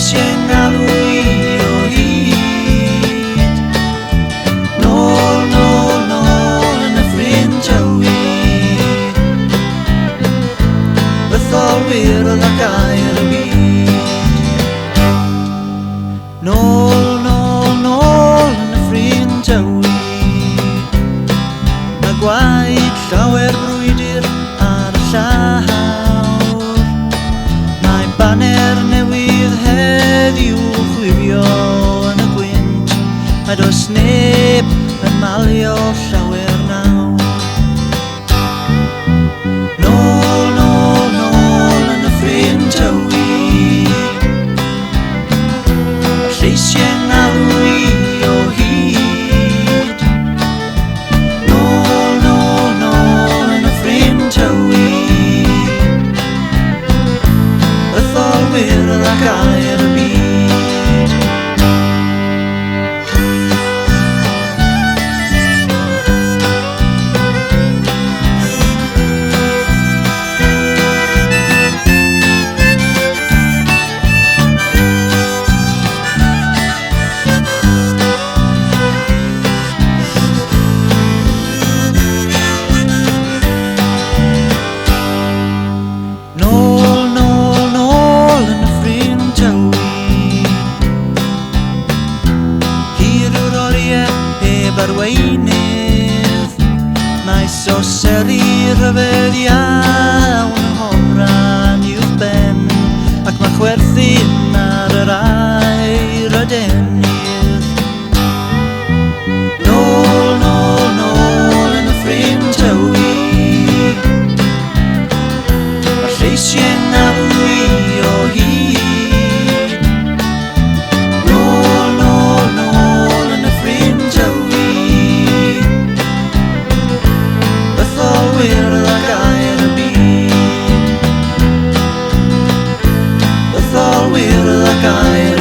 lleisiau'n galw i o hyd. Nôl, nôl, nôl yn y ffrindiau wi. Bytholwyr oedd y gair y byd. Nôl, nôl, nôl yn y ffrindiau wi. Mae gwaed llawer brwydyr ar y llawr. Mae baner newydd heddiw chwifio yn y gwynt. A does neb yn malio llawer nawr. Nôl, nôl, nôl yn y ffrindiau wi. Mae'r lleisiau'n galw i o hyd. Nôl, nôl, nôl yn y ffrindiau wi. Bytholwyr oedd y gair y byd. Nôl, nôl, nôl yn y ffrindiau wi. Hir yw'r oriau heb arweinydd. Mae soseri rhyfedd iawn yn homran i'w ben. Ac mae chwerthin ar yr air y denydd. Nôl, nôl, nôl yn y ffrindiau wi. Mae'r lleisiau'n galw i o hyd. Nôl, nôl, nôl yn y ffrindiau wi. Bytholwyr oedd y gair y byd. Bytholwyr oedd y gair